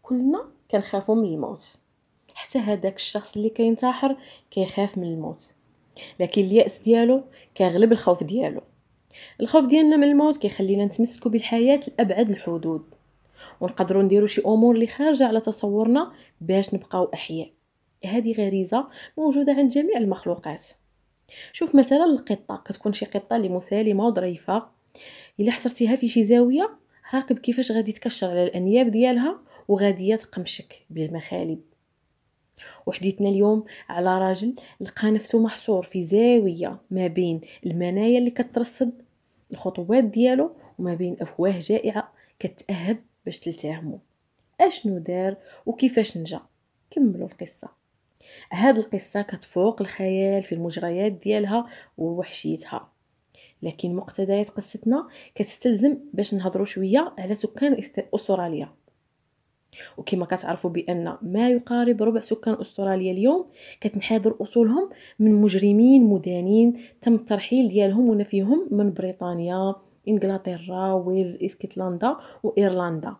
كلنا كنخافوا من الموت، حتى هذاك الشخص اللي كينتحر كيخاف من الموت، لكن اليأس ديالو كيغلب الخوف ديالو. الخوف ديالنا من الموت كيخلينا نتمسكوا بالحياة لأبعد الحدود، ونقدروا نديروا شي امور اللي خارجه على تصورنا باش نبقاو احياء. هذه غريزه موجوده عند جميع المخلوقات. شوف مثلا القطه، كتكون شي قطه اللي مسالمه وظريفه، الا حصرتيها في شي زاويه راقب كيفاش غادي تكشر على الانياب ديالها وغاديه تقمشك بالمخالب. وحديثنا اليوم على راجل لقى نفسه محصور في زاويه ما بين المنايا اللي كترصد الخطوات ديالو وما بين افواه جائعه كتأهب باش تلتهمه. اشنو دار وكيفاش نجا؟ كملوا القصه. هاد القصه كتفوق الخيال في المجريات ديالها ووحشيتها، لكن مقتضيات قصتنا كتستلزم باش نهضروا شويه على سكان استراليا. وكما كتعرفوا بان ما يقارب ربع سكان استراليا اليوم كتنحدر اصولهم من مجرمين مدانين تم الترحيل ديالهم ونفيهم من بريطانيا، انجلترا، ويلز، اسكتلندا وايرلندا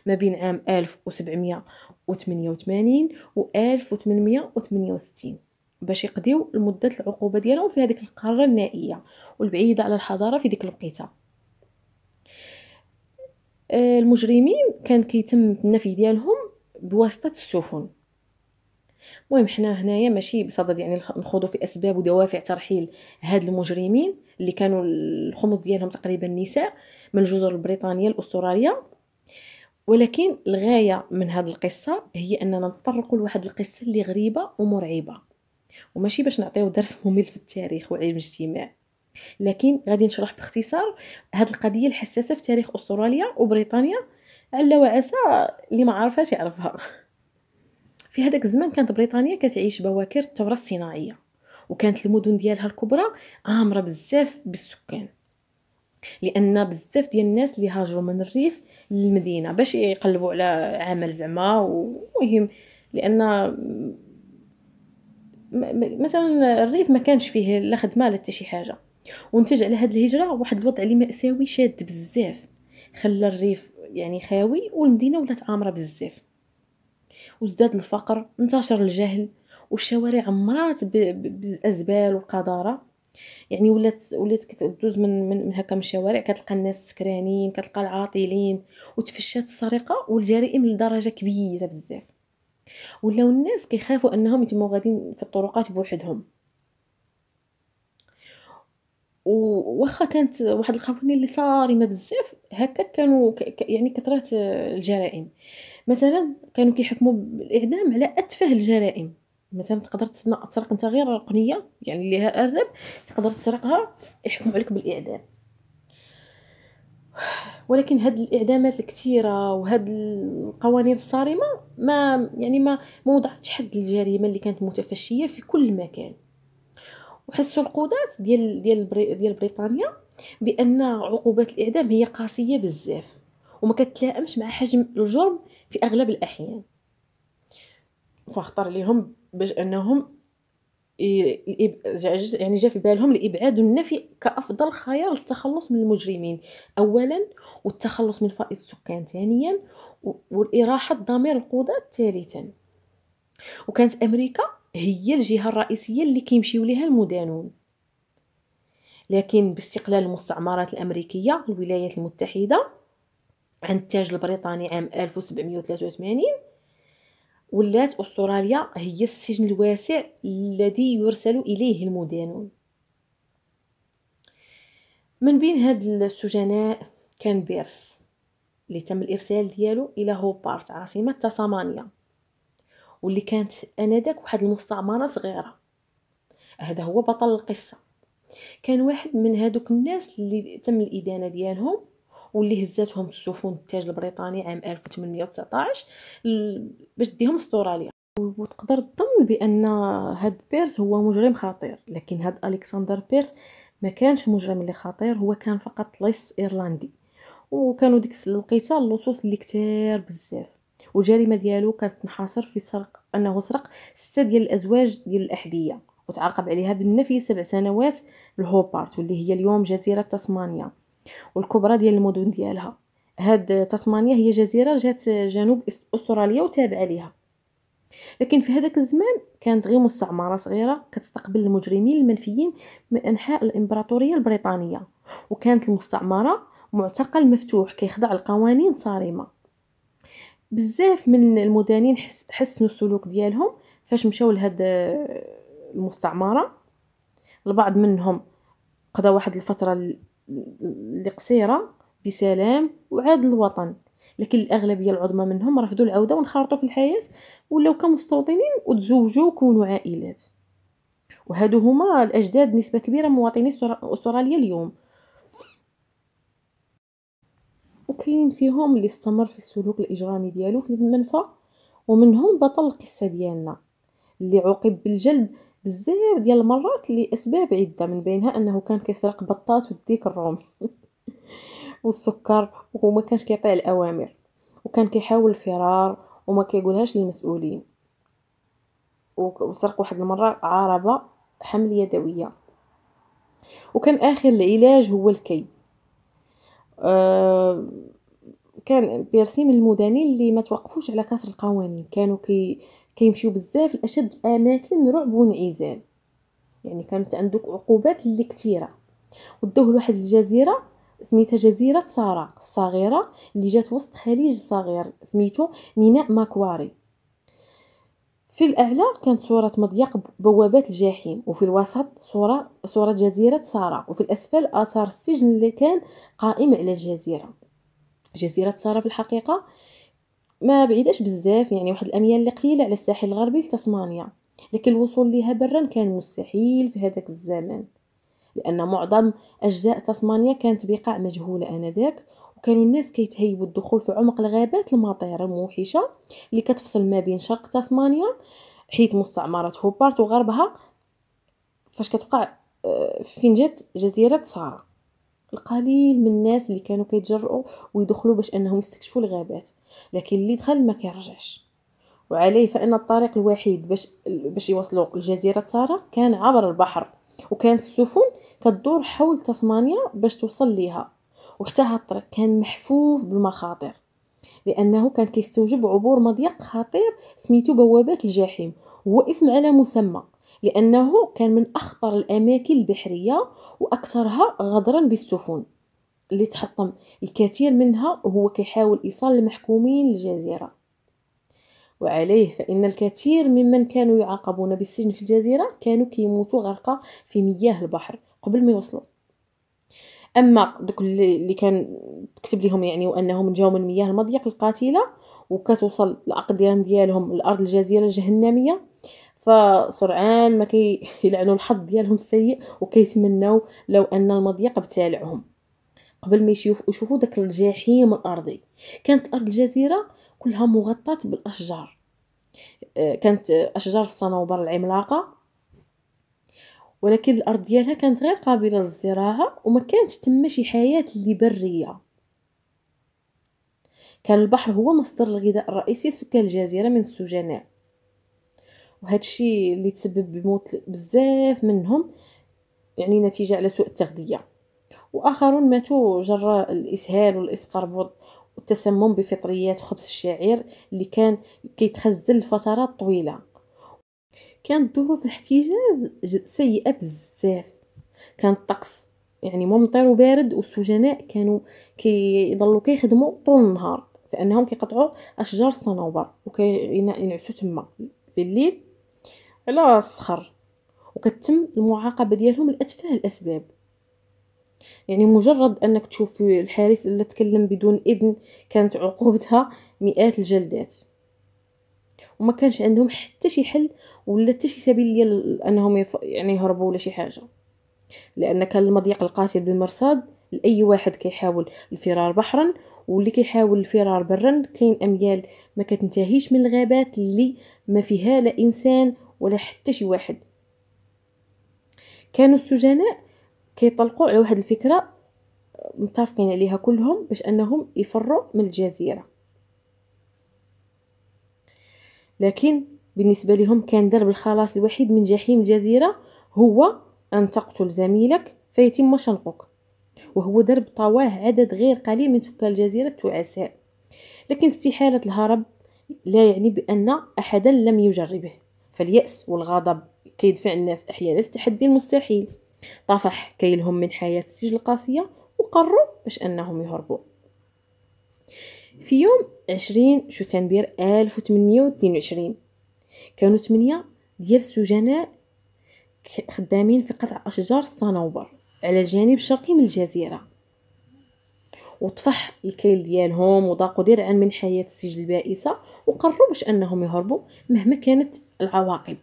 ما بين عام 1788 و 1868 باش يقضيو المدة العقوبة ديالهم في هذيك القارة النائية والبعيدة على الحضارة في ديك الوقيته. المجرمين كان كيتم النفي ديالهم بواسطة السفن. المهم حنا هنايا ماشي بصدد يعني نخوضوا في اسباب ودوافع ترحيل هاد المجرمين اللي كانوا الخمس ديالهم تقريبا نساء من الجزر البريطانية الاسترالية، ولكن الغاية من هذه القصة هي أننا نتطرقوا لواحد القصة اللي غريبة ومرعبة، وماشي باش نعطيو درس ممل في التاريخ وعلم الاجتماع، لكن غادي نشرح باختصار هذه القضية الحساسة في تاريخ أستراليا وبريطانيا، على وعسى اللي ما عرفاش يعرفها. في هذاك الزمان كانت بريطانيا كتعيش بواكر الثورة الصناعية، وكانت المدن ديالها الكبرى عامرة بزاف بالسكان، لان بزاف ديال الناس اللي هاجروا من الريف للمدينه باش يقلبوا على عمل زعما. ومهم لان مثلا الريف ما كانش فيه لا خدمه لا حتى شي حاجه، ونتج على هذه الهجره واحد الوضع اللي مأساوي شاد بزاف، خلى الريف يعني خاوي والمدينه ولات عامره بزاف، وازداد الفقر، انتشر الجهل، والشوارع عمرات بالازبال والقذاره. يعني ولات كتدوز من هكا من الشوارع كتلقى الناس سكرانين، كتلقى العاطلين، وتفشات السرقه والجرائم لدرجه كبيره بزاف. ولاو الناس كيخافوا انهم يتموا غاديين في الطرقات بوحدهم. وواخا كانت واحد القوانين اللي صارمه بزاف هكا كانوا يعني كثرات الجرائم. مثلا كانوا كيحكموا بالاعدام على اتفه الجرائم. مثلا تقدر تسرق انت غير رقنيه يعني اللي الرب تقدر تسرقها يحكموا عليك بالاعدام. ولكن هاد الاعدامات الكثيره وهاد القوانين الصارمه ما وضعتش حد للجريمه اللي كانت متفشيه في كل مكان. وحسوا القضاة ديال بريطانيا بان عقوبات الاعدام هي قاسيه بزاف وما كتلائمش مع حجم الجرم في اغلب الاحيان، فاختار لهم باش انهم يعني جا في بالهم الابعاد والنفي كافضل خيار للتخلص من المجرمين اولا، والتخلص من فائض السكان ثانيا، والاراحه ضمير القضاة ثالثا. وكانت امريكا هي الجهه الرئيسيه اللي كيمشيو ليها المدانون، لكن باستقلال المستعمرات الامريكيه الولايات المتحده عن التاج البريطاني عام 1783 ولات أستراليا هي السجن الواسع الذي يرسل إليه المدانون. من بين هاد السجناء كان بيرس اللي تم الإرسال ديالو إلى هوبارت عاصمة تاسمانيا، واللي كانت آنذاك واحد المستعمرة صغيرة. هذا هو بطل القصة. كان واحد من هادوك الناس اللي تم الإدانة ديالهم واللي هزاتهم السفن التاج البريطاني عام 1819 باش ديهم استراليا. وتقدر تظن بان هاد بيرس هو مجرم خطير، لكن هاد الكسندر بيرس ما كانش مجرم اللي خطير، هو كان فقط لص ايرلندي. وكانوا ديك الوقيته اللصوص اللي كتار بزاف، والجريمه ديالو كانت تنحصر في انه سرق 6 ديال الازواج ديال الاحذيه، وتعاقب عليها بالنفي 7 سنوات لهوبارت واللي هي اليوم جزيره تسمانيا والكبرى ديال المدن ديالها. هاد تاسمانيا هي جزيرة جات جنوب أستراليا وتابعة ليها، لكن في هذاك الزمان كانت غير مستعمرة صغيرة كتستقبل المجرمين المنفيين من أنحاء الإمبراطورية البريطانية، وكانت المستعمرة معتقل مفتوح كيخضع لقوانين صارمة. بزاف من المدنين حسنوا السلوك ديالهم فاش مشاو لهاد المستعمرة. البعض منهم قضى واحد الفترة اللي قصيرة بسلام وعاد للوطن، لكن الأغلبية العظمى منهم رفضوا العودة وانخرطوا في الحياة ولاو كمستوطنين وتزوجوا وكونوا عائلات، وهادو هما الأجداد نسبة كبيرة من مواطني أستراليا اليوم. وكاين فيهم اللي استمر في السلوك الإجرامي ديالو في المنفى، ومنهم بطل القصة ديالنا اللي عوقب بالجلد بزاف ديال المرات لأسباب عدة، من بينها أنه كان كيسرق بطاط والديك الرومي والسكر وما كانش كيطيع الأوامر، وكان كيحاول الفرار وما كيقولهاش للمسؤولين، وسرق واحد المرة عربة حمل يدوية. وكان آخر العلاج هو الكي. كان بيرسي من المدنين اللي ما توقفوش على كسر القوانين، كانوا كيمشيو بزاف لاشد الاماكن رعب وانعزال، يعني كانت عندك عقوبات اللي كثيره. ودوه لواحد الجزيره سميتها جزيره سارا الصغيره اللي جات وسط خليج صغير سميتو ميناء ماكواري. في الاعلى كانت صوره مضيق بوابات الجحيم، وفي الوسط صوره جزيره سارا، وفي الاسفل اثار السجن اللي كان قائم على الجزيره. جزيرة سارا في الحقيقة ما بعيداش بزاف، يعني واحد الأميال اللي قليلة على الساحل الغربي لتسمانيا، لكن الوصول ليها برا كان مستحيل في هذاك الزمان، لأن معظم أجزاء تسمانيا كانت بقاع مجهولة آنذاك، وكانوا الناس كيتهيبوا الدخول في عمق الغابات المطيرة الموحشة اللي كتفصل ما بين شرق تسمانيا حيث مستعمرة هوبارت وغربها فاش كتوقع فين جات جزيرة سارا. القليل من الناس اللي كانوا كيتجرؤوا ويدخلوا باش انهم يستكشفوا الغابات، لكن اللي دخل ما كيرجعش. وعليه فان الطريق الوحيد باش يوصلوا لجزيره سارا كان عبر البحر، وكانت السفن كتدور حول تسمانيا باش توصل ليها، وحتى هاد الطريق كان محفوف بالمخاطر لانه كان كيستوجب عبور مضيق خطير سميتو بوابات الجحيم، هو اسم على مسمى لانه كان من اخطر الاماكن البحريه واكثرها غدرا بالسفن اللي تحطم الكثير منها وهو كيحاول ايصال المحكومين للجزيره. وعليه فان الكثير ممن كانوا يعاقبون بالسجن في الجزيره كانوا كيموتوا غرقا في مياه البحر قبل ما يوصلوا. اما دوك اللي كان تكتب لهم يعني وانهم جاوا من مياه المضيق القاتله وكتوصل الاقدام ديالهم لارض الجزيره الجهنميه، فسرعان ما كيلعنوا الحظ ديالهم السيء وكيتمنوا لو ان المضيق ابتلعهم قبل ما يشوفوا داك الجحيم الارضي. كانت ارض الجزيره كلها مغطاه بالاشجار، كانت اشجار الصنوبر العملاقه، ولكن الارض ديالها كانت غير قابله للزراعه وما كانتش تما شي حياه اللي بريه. كان البحر هو مصدر الغذاء الرئيسي لسكان الجزيره من السجناء، وهذا الشيء اللي تسبب بموت بزاف منهم يعني نتيجه على سوء التغذيه، واخرون ماتوا جراء الاسهال والاسقربوط والتسمم بفطريات خبز الشعير اللي كان كيتخزن لفترات طويله. كانت ظروف الاحتجاز سيئه بزاف، كان الطقس يعني ممطر وبارد، والسجناء كانوا كيضلوا كيخدموا طول النهار فانهم كيقطعوا اشجار الصنوبر وكينعسوا تما في الليل على الصخر، وكتم المعاقبه ديالهم لاتفه الاسباب. يعني مجرد انك تشوف الحارس اللي تكلم بدون اذن كانت عقوبتها مئات الجلدات، وما كانش عندهم حتى شي حل ولا حتى شي سبيل ديال انهم يعني يهربوا ولا شي حاجه، لان كان المضيق القاتل بالمرصاد لاي واحد كيحاول الفرار بحرا، واللي كيحاول الفرار برا كاين اميال ما كتنتهيش من الغابات اللي ما فيها لا انسان ولا حتى شي واحد. كانوا السجناء كيطلقوا على واحد الفكره متفقين عليها كلهم باش انهم يفروا من الجزيره، لكن بالنسبه لهم كان درب الخلاص الوحيد من جحيم الجزيره هو ان تقتل زميلك فيتم شنقك. وهو درب طواه عدد غير قليل من سكان الجزيرة التعساء. لكن استحالة الهرب لا يعني بأن أحدا لم يجربه، فاليأس والغضب كيدفع الناس أحيانا للتحدي المستحيل. طفح كيلهم من حياة السجن القاسية وقرروا باش أنهم يهربوا. في يوم 20 شتنبر 1822 كانوا 8 ديال السجناء خدامين في قطع أشجار الصنوبر على الجانب الشرقي من الجزيرة، وطفح الكيل ديالهم وضاقوا درعا من حياة السجن البائسة، وقرروا باش أنهم يهربوا مهما كانت العواقب.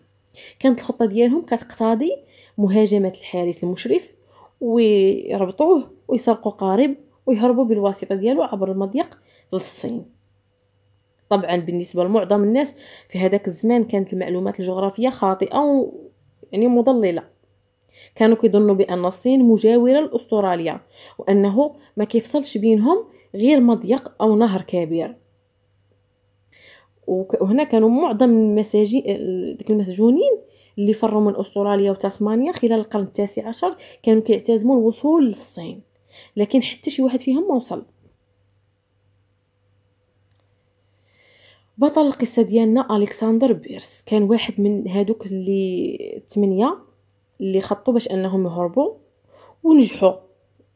كانت الخطة ديالهم كتقتضي مهاجمة الحارس المشرف ويربطوه ويسرقوا قارب ويهربوا بالواسطة ديالو عبر المضيق للصين. طبعا بالنسبة لمعظم الناس في هذاك الزمان كانت المعلومات الجغرافية خاطئة يعني مضللة. كانوا كيظنوا بأن الصين مجاورة لأستراليا وأنه ما كيفصلش بينهم غير مضيق أو نهر كبير. وهنا كانوا معظم المسجونين اللي فروا من أستراليا وتاسمانيا خلال القرن التاسع عشر كانوا كيعتزموا الوصول للصين، لكن حتى شي واحد فيهم ما وصل. بطل القصة ديالنا ألكسندر بيرس كان واحد من هادوك اللي 8 اللي خطوا باش أنهم يهربوا ونجحوا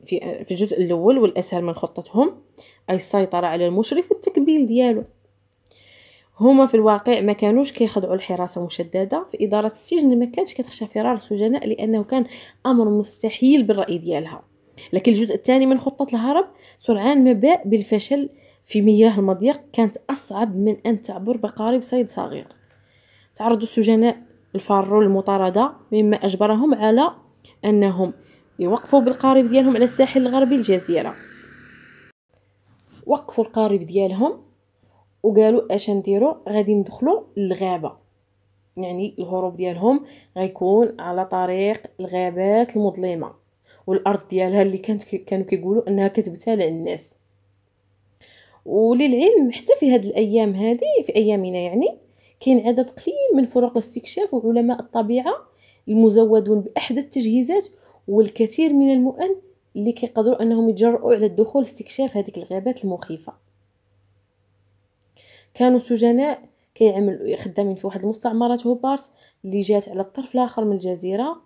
في الجزء الأول والأسهل من خطتهم، أي السيطرة على المشرف والتكبيل ديالو. هما في الواقع ما كانوش كيخضعوا لحراسة مشددة، في إدارة السجن ما كانش كتخشى فرار السجناء لأنه كان أمر مستحيل بالرأي ديالها. لكن الجزء الثاني من خطة الهرب سرعان ما باء بالفشل في مياه المضيق كانت أصعب من أن تعبر بقارب صيد صغير. تعرضوا السجناء الفارو المطاردة، مما أجبرهم على أنهم يوقفوا بالقارب ديالهم على الساحل الغربي للجزيرة. وقفوا القارب ديالهم وقالوا اش نديروا، غادي ندخلوا للغابة، يعني الهروب ديالهم غيكون على طريق الغابات المظلمة والأرض ديالها اللي كانوا كيقولوا أنها كتبتلع الناس. وللعلم حتى في هاد الأيام هذه في أيامنا يعني كاين عدد قليل من فرق الاستكشاف وعلماء الطبيعة المزودون بأحدث التجهيزات والكثير من المؤن اللي كيقدروا أنهم يتجرؤوا على الدخول لاستكشاف هذيك الغابات المخيفة. كانوا السجناء كيعملوا خدامين في واحد المستعمرات هوبارت اللي جات على الطرف الاخر من الجزيره،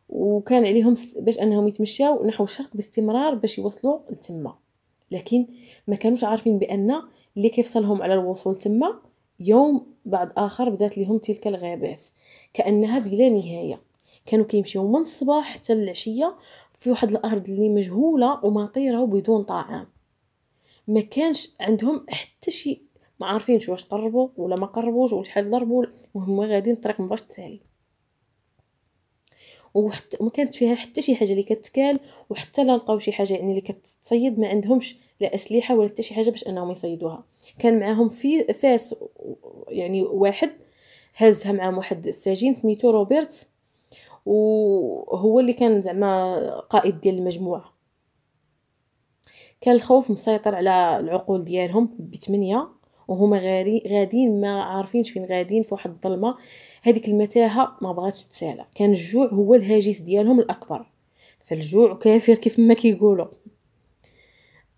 وكان عليهم باش انهم يتمشاو نحو الشرق باستمرار باش يوصلوا لتما. لكن ما كانوش عارفين بان اللي كيفصلهم على الوصول تما يوم بعد اخر بدات لهم تلك الغابات كانها بلا نهايه. كانوا كيمشيو من الصباح حتى العشيه في واحد الارض اللي مجهوله ومطيره وبدون طعام. ما كانش عندهم حتى شي، ما عارفينش واش قربوا ولا ما قربوش وشحال ضربوا، وهم غاديين الطريق ما باش تسالي. وحتى ما كانت فيها حتى شي حاجه اللي كتكال، وحتى لا لقاو شي حاجه يعني اللي كتصيد ما عندهمش لا اسلحه ولا حتى شي حاجه باش انهم يصيدوها. كان معاهم في فاس يعني واحد هزها معاهم واحد السجين سميتو روبرت، وهو اللي كان زعما قائد ديال المجموعه. كان الخوف مسيطر على العقول ديالهم بثمانية، وهما غاديين ما عارفينش فين غاديين في واحد الظلمه. هذيك المتاهه ما بغاتش تسالى. كان الجوع هو الهاجس ديالهم الاكبر، فالجوع كافر كيف ما كيقولوا.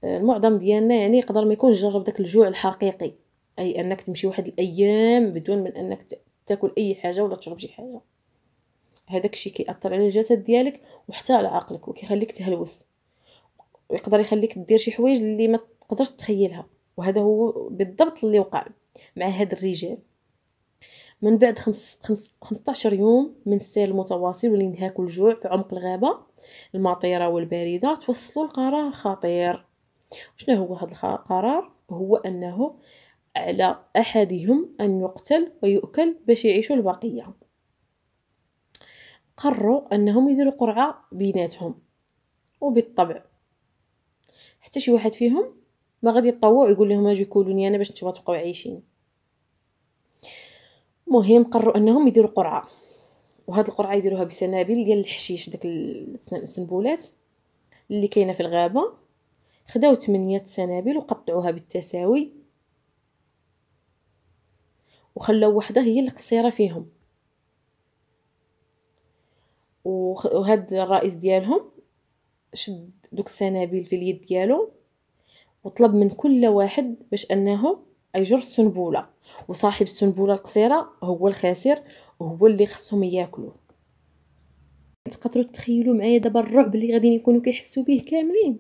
المعظم ديالنا يعني يقدر ما يكونش جرب داك الجوع الحقيقي، اي انك تمشي واحد الايام بدون من انك تاكل اي حاجه ولا تشرب شي حاجه. هذاك الشيء كيأثر على الجسد ديالك وحتى على عقلك وكيخليك تهلوس، ويقدر يخليك دير شي حوايج اللي ما تقدرش تخيلها. وهذا هو بالضبط اللي وقع مع هاد الرجال. من بعد 15 يوم من السير المتواصل والانهاك والجوع في عمق الغابة المطيرة والباردة، توصلوا لقرار خطير. شنو هو هذا القرار؟ هو أنه على أحدهم أن يقتل ويؤكل باش يعيشوا البقية. قرروا أنهم يديروا قرعة بيناتهم، وبالطبع حتى شي واحد فيهم ما غادي يتطوع ويقول لهم اجي كولوني انا باش نتوما تبقاو عايشين. مهم قرروا انهم يديروا قرعه، وهاد القرعه يديروها بسنابل ديال الحشيش، داك السنبولات اللي كاينه في الغابه. خداو 8 سنابل وقطعوها بالتساوي وخلاو وحده هي اللي قصيره فيهم. وهاد الرئيس ديالهم شد دوك السنابل في اليد ديالو وطلب من كل واحد باش انه يجر السنبوله، وصاحب السنبوله القصيره هو الخاسر وهو اللي خصهم ياكلوه. تقدروا تخيلوا معايا دابا الرعب اللي غادي يكونوا كيحسوا به كاملين،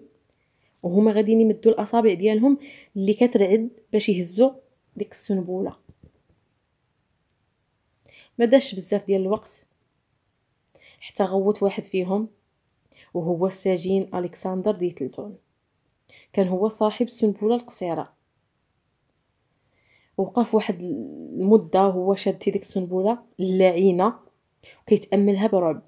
وهما غادي يمدوا الاصابع ديالهم اللي كترعد باش يهزوا ديك السنبوله. ما داش بزاف ديال الوقت حتى غوت واحد فيهم، وهو السجين الكسندر ديتلتون. كان هو صاحب السنبوله القصيره. وقف واحد المده هو شاد ديك السنبوله اللعينه وكيتاملها برعب،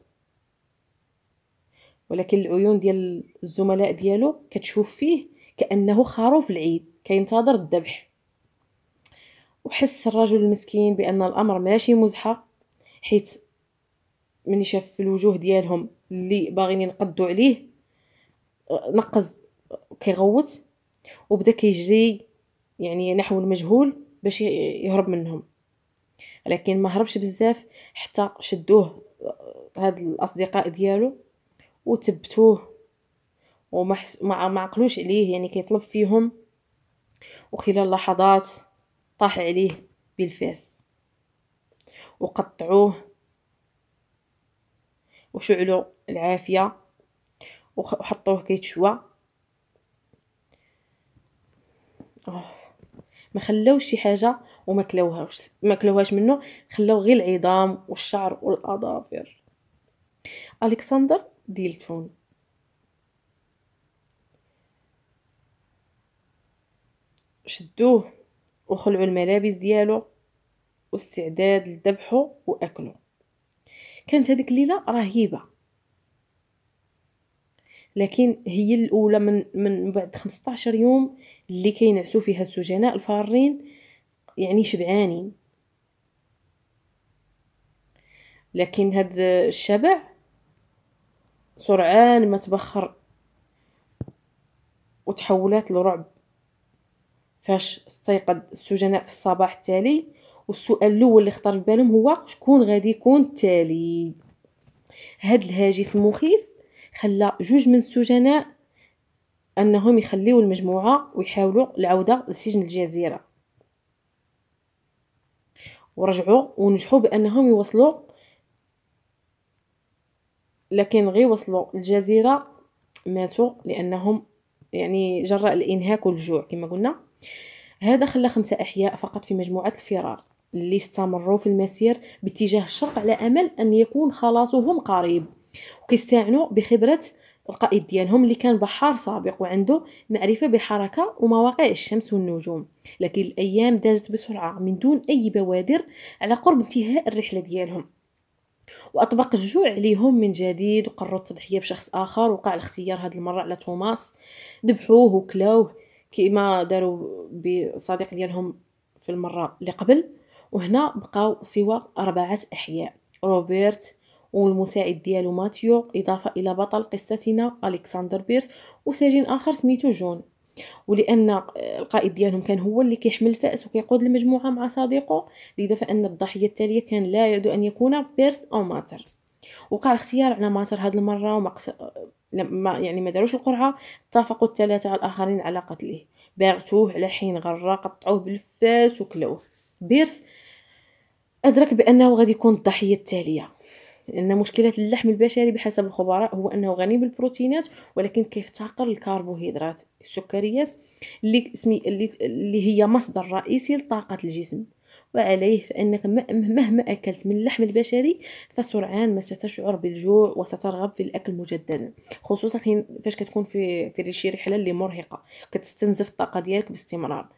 ولكن العيون ديال الزملاء ديالو كتشوف فيه كانه خروف العيد كينتظر الذبح. وحس الرجل المسكين بان الامر ماشي مزحه، حيت من شاف في الوجوه ديالهم اللي باغيين ينقضوا عليه نقز كيغوت وبدا كيجري يعني نحو المجهول باش يهرب منهم. لكن ما هربش بزاف حتى شدوه هاد الاصدقاء ديالو وثبتوه وما ما عقلوش عليه، يعني كيطلب فيهم، وخلال لحظات طاح عليه بالفاس وقطعوه وشعلوا العافيه وحطوه كيتشوى. ما خلاوش شي حاجه وما كلاوهاش منه، خلاو غير العظام والشعر والاظافر. الكسندر ديلتون شدوه وخلعوا الملابس ديالو واستعداد لذبحه واكله. كانت هذيك الليله رهيبه، لكن هي الاولى من بعد 15 يوم اللي كينعسوا فيها السجناء الفارين يعني شبعانين. لكن هاد الشبع سرعان ما تبخر وتحولات لرعب فاش استيقظ السجناء في الصباح التالي، والسؤال الاول اللي خطر في بالهم هو شكون غادي يكون التالي. هاد الهاجس المخيف خلى جوج من السجناء انهم يخليوا المجموعه ويحاولوا العوده لسجن الجزيره، ورجعوا ونجحوا بانهم يوصلوا، لكن غير وصلوا الجزيره ماتوا لانهم يعني جراء الانهاك والجوع كما قلنا. هذا خلى 5 احياء فقط في مجموعه الفرار اللي استمروا في المسير باتجاه الشرق على امل ان يكون خلاصهم قريب، وكيستعنوا بخبره القائد ديالهم اللي كان بحار سابق وعنده معرفه بحركه ومواقع الشمس والنجوم. لكن الايام دازت بسرعه من دون اي بوادر على قرب انتهاء الرحله ديالهم، واطبق الجوع عليهم من جديد وقرروا التضحيه بشخص اخر. وقع الاختيار هذه المره على توماس، ذبحوه وكلاوه كما داروا بصديق ديالهم في المره اللي قبل. وهنا بقاو سوى 4 احياء: روبرت والمساعد ديالو ماتيو، اضافه الى بطل قصتنا الكسندر بيرس وسجين اخر سميتو جون. ولان القائد ديالهم كان هو اللي كيحمل الفأس وكيقود المجموعه مع صديقه، لذا فان الضحيه التاليه كان لا يعد ان يكون بيرس او ماتر. وقع الاختيار على ماتر هذه المره، لما يعني ما داروش القرعه اتفقوا الثلاثه الاخرين على قتله. باغتوه على حين غره، قطعوه بالفاس وكلوه. بيرس ادرك بانه غادي يكون الضحيه التاليه، لأن مشكلة اللحم البشري بحسب الخبراء هو أنه غني بالبروتينات ولكن كيفتقر الكربوهيدرات السكريات اللي هي مصدر رئيسي لطاقة الجسم. وعليه فإنك مهما أكلت من اللحم البشري فسرعان ما ستشعر بالجوع وسترغب في الأكل مجددا، خصوصا حين فاش كتكون في شي رحلة اللي مرهقة كتستنزف الطاقة ديالك باستمرار.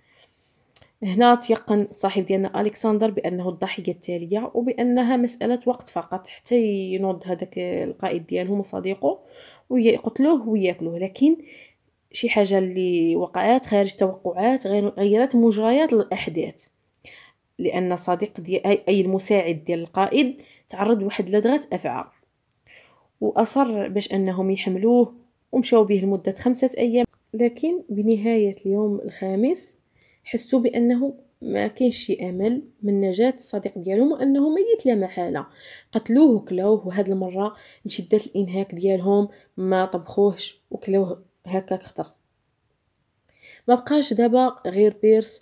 هنا تيقن الصاحب ديالنا الكسندر بانه الضحيه التاليه وبانها مساله وقت فقط حتى ينوض هذاك القائد ديالهم وصديقه ويقتلوه وياكلوه. لكن شي حاجه اللي وقعت خارج التوقعات غيرت مجريات الاحداث، لان الصديق ديال اي المساعد ديال القائد تعرض لواحد لدغه افعى، واصر باش انهم يحملوه ومشاو به لمده 5 ايام. لكن بنهايه اليوم الخامس حسوا بانه ما كاينش شي امل من نجاة الصديق ديالهم وانه ميت لا محاله. قتلوه وكلاوه، وهاد المره لشده الانهاك ديالهم ما طبخوهش وكلاوه هكاك خضر. ما بقاش دابا غير بيرس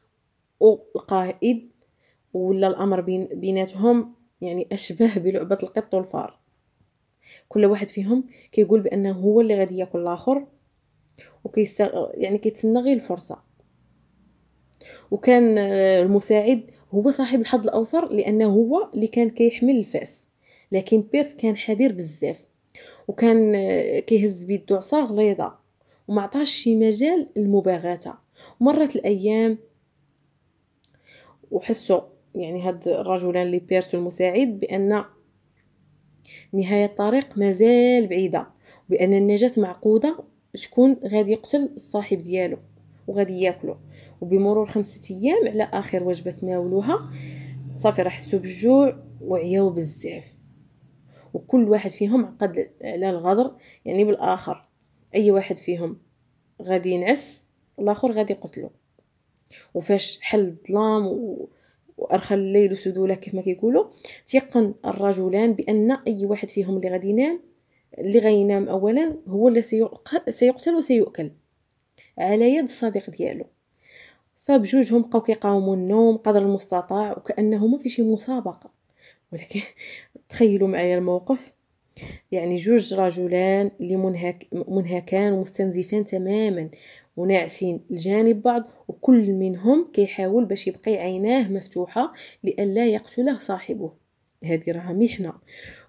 والقائد، ولا الامر بيناتهم يعني اشبه بلعبه القط والفار. كل واحد فيهم كيقول بانه هو اللي غادي ياكل الاخر، يعني كيتسنى غير الفرصه. وكان المساعد هو صاحب الحظ الاوفر لانه هو اللي كان كيحمل الفاس، لكن بيرس كان حذر بزاف، وكان كيهز بيدو عصا غليظه وما عطاش شي مجال للمباغته. مرت الايام وحسوا يعني هاد الرجلان اللي بيرس والمساعد بان نهايه الطريق مازال بعيده، وبان النجاة معقوده. شكون غادي يقتل الصاحب ديالو وغادي ياكلو. وبمرور 5 ايام على اخر وجبه تناولوها صافي راه حسوا بالجوع وعياو بزاف، وكل واحد فيهم عقد على الغدر يعني بالاخر. اي واحد فيهم غادي ينعس الاخر غادي يقتلو. وفاش حل الظلام وارخى الليل سدوله كيف ما كيقولوا، تيقن الرجلان بان اي واحد فيهم اللي غادي ينام، اللي غينام اولا هو اللي سيقتل وسيؤكل على يد الصديق ديالو. فبجوجهم بقاو كيقاوموا النوم قدر المستطاع وكانهما في شي مسابقه. ولكن تخيلوا معايا الموقف، يعني جوج رجلان اللي منهكان ومستنزفان تماما وناعسين لجانب بعض، وكل منهم كيحاول باش يبقي عيناه مفتوحه لئلا يقتله صاحبه. هذه راها محنه.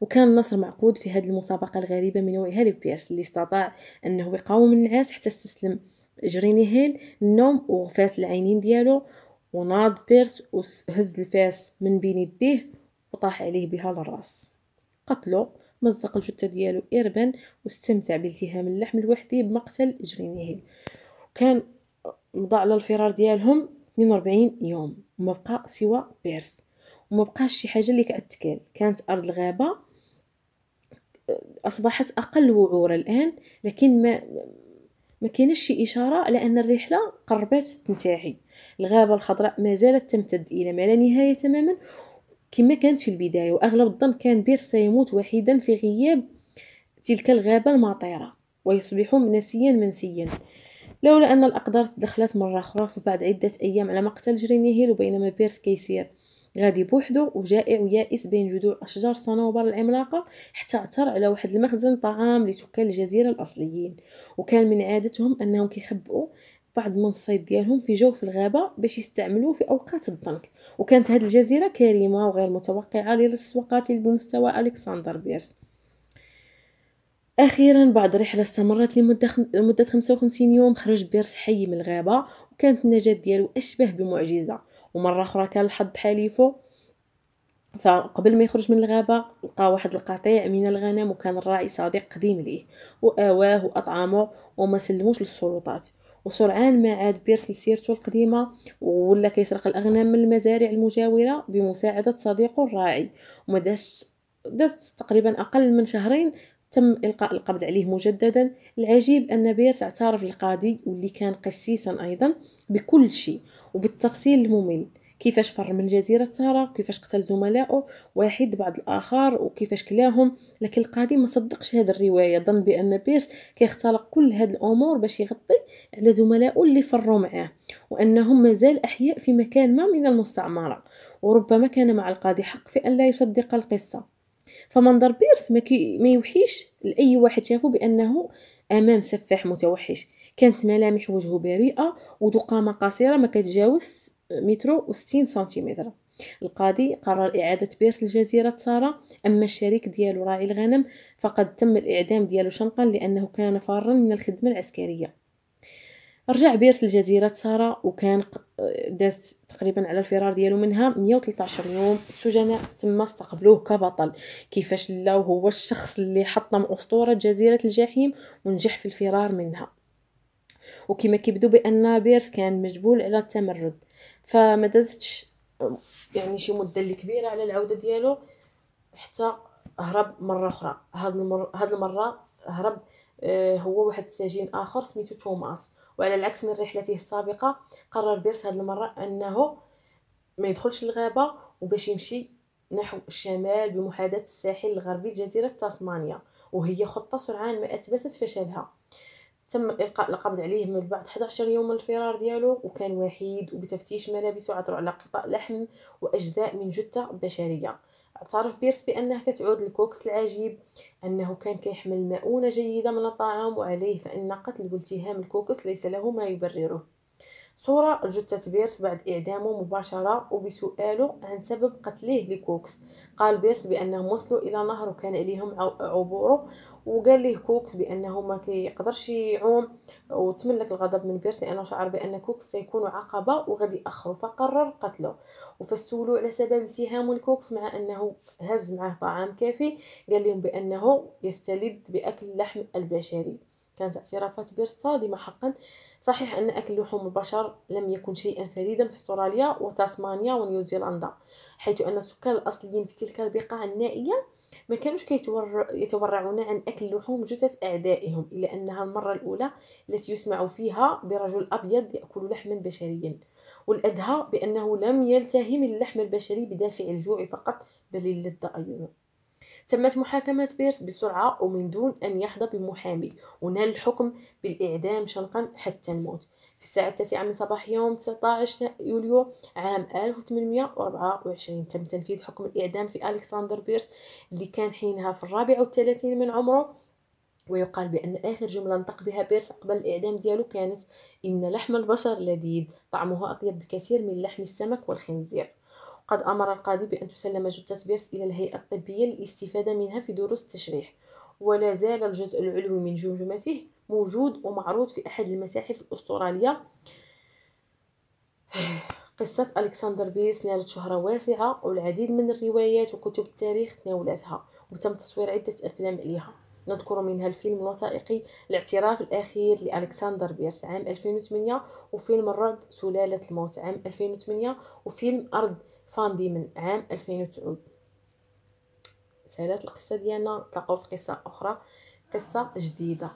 وكان النصر معقود في هذه المسابقه الغريبه من نوعها لبيرس، اللي استطاع انه يقاوم النعاس حتى استسلم جريني هيل للنوم وغفات العينين ديالو. وناض بيرس وهز الفاس من بين يديه وطاح عليه بها للراس. قتلو، مزق الجثه ديالو اربا، واستمتع بالتهام اللحم الوحدي بمقتل جريني هيل. كان مضى على الفرار ديالهم 42 يوم وما بقى سوى بيرس، وما بقاش شي حاجه اللي كتكال. كانت ارض الغابه اصبحت اقل وعورا الان، لكن ما كاينش شي اشاره على ان الرحله قربت تنتهي. الغابه الخضراء ما زالت تمتد الى ما لا نهايه تماما كما كانت في البدايه، واغلب الظن كان بيرس سيموت وحيدا في غياب تلك الغابه الماطره ويصبح نسيا منسيا، لولا ان الاقدار تدخلت مره اخرى. فبعد عده ايام على مقتل جريني هيل، وبينما بيرس كيسير غادي بوحدو وجائع ويائس بين جذوع اشجار الصنوبر العملاقه، حتى عثر على واحد المخزن طعام لسكان الجزيره الاصليين. وكان من عادتهم انهم كيخبئوا بعض من الصيد ديالهم في جوف الغابه باش يستعملوه في اوقات الضنك. وكانت هذه الجزيره كريمه وغير متوقعه للص وقاتل بمستوى الكسندر بيرس. اخيرا بعد رحله استمرت لمده 55 يوم خرج بيرس حي من الغابه، وكانت النجاة ديالو اشبه بمعجزه. ومره اخرى كان الحظ حليفه، فقبل ما يخرج من الغابه لقى واحد القطيع من الغنم، وكان الراعي صديق قديم ليه واواه واطعمه وما سلموش للسلطات. وسرعان ما عاد بيرس لسيرته القديمه ولا كيسرق الاغنام من المزارع المجاوره بمساعده صديقه الراعي. وما داز تقريبا اقل من شهرين تم إلقاء القبض عليه مجددا. العجيب أن بيرس اعترف للقاضي واللي كان قسيسا أيضا بكل شيء وبالتفصيل الممل، كيفاش فر من جزيرة سارة، كيفاش قتل زملائه واحد بعد الآخر، وكيفاش كلاهم. لكن القاضي ما صدقش هذه الرواية، ظن بأن بيرس كيختلق كل هذه الأمور باش يغطي على زملائه اللي فروا معاه، وأنهم مازال أحياء في مكان ما من المستعمرة. وربما كان مع القاضي حق في أن لا يصدق القصة. فمنظر بيرس ما يوحيش لأي واحد شافه بأنه أمام سفاح متوحش. كانت ملامح وجهه بريئة وذو قامة قصيرة ما كتجاوز متر و60 سنتيمتر. القاضي قرر إعادة بيرس لجزيرة سارة، أما الشريك ديالو راعي الغنم فقد تم الإعدام ديالو شنقا لأنه كان فارا من الخدمة العسكرية. رجع بيرس لجزيرة سارة وكان داز تقريبا على الفرار ديالو منها 113 يوم. السجناء تم استقبلوه كبطل، كيفاش لاو هو الشخص اللي حطم أسطورة جزيرة الجحيم ونجح في الفرار منها. وكما كيبدو بأن بيرس كان مجبول على التمرد، فما دازتش يعني شي مدة اللي كبيرة على العودة ديالو حتى هرب مرة أخرى. هاد المرة هرب هو واحد السجين آخر سميتو توماس. وعلى العكس من رحلته السابقة قرر بيرس هاد المرة أنه ما يدخلش الغابة وباش يمشي نحو الشمال بمحاذاة الساحل الغربي لجزيرة تاسمانيا، وهي خطة سرعان ما أثبتت فشلها. تم إلقاء القبض عليه من بعد 11 يوم من الفرار ديالو، وكان وحيد، وبتفتيش ملابسه عثروا على قطع لحم وأجزاء من جثة بشرية. اعترف بيرس بأنه كتعود الكوكس العجيب أنه كان كيحمل مؤونة جيدة من الطعام، وعليه فإن قتل والتهام الكوكس ليس له ما يبرره. صورة جثة بيرس بعد إعدامه مباشرة وبسؤاله عن سبب قتله لكوكس. قال بيرس بأنهم وصلوا إلى نهر وكان عليهم عبوره، وقال ليه كوكس بأنه ما كيقدرش يعوم، وتملك الغضب من بيرس لأنه شعر بأن كوكس سيكون عقبة وغادي يأخره، فقرر قتله. وفسولوا على سبب اتهامه لكوكس مع أنه هز معه طعام كافي، قال لهم بأنه يستلذ بأكل اللحم البشري. كانت اعترافات بيرس صادمة حقا. صحيح أن أكل لحوم البشر لم يكن شيئا فريدا في استراليا وتاسمانيا ونيوزيلندا، حيث أن السكان الأصليين في تلك البقاع النائية ما كانوش يتورعون عن أكل لحوم جثث أعدائهم، إلا أنها المرة الأولى التي يسمع فيها برجل أبيض يأكل لحما بشريا. والأدهى بأنه لم يلتهم اللحم البشري بدافع الجوع فقط، بل اللذة أيضا. تمت محاكمة بيرس بسرعة ومن دون أن يحظى بمحامي، ونال الحكم بالإعدام شنقا حتى الموت في الساعة 9 من صباح يوم 19 يوليو عام 1824. تم تنفيذ حكم الإعدام في ألكسندر بيرس، اللي كان حينها في 34 من عمره. ويقال بأن آخر جملة نطق بها بيرس قبل الإعدام ديالو كانت: إن لحم البشر لذيذ، طعمه أطيب بكثير من لحم السمك والخنزير. قد أمر القاضي بأن تسلم جثة بيرس إلى الهيئة الطبية للاستفادة منها في دروس التشريح، ولا زال الجزء العلوي من جمجمته موجود ومعروض في أحد المتاحف الأسترالية. قصة ألكسندر بيرس نالت شهرة واسعة، والعديد من الروايات وكتب التاريخ تناولتها، وتم تصوير عدة أفلام عليها. نذكر منها الفيلم الوثائقي الاعتراف الأخير لألكسندر بيرس عام 2008، وفيلم الرعب سلالة الموت عام 2008، وفيلم أرض فان ديمن عام 2009. سالت القصة ديالنا، نتلاقاو في قصة أخرى، قصة جديدة.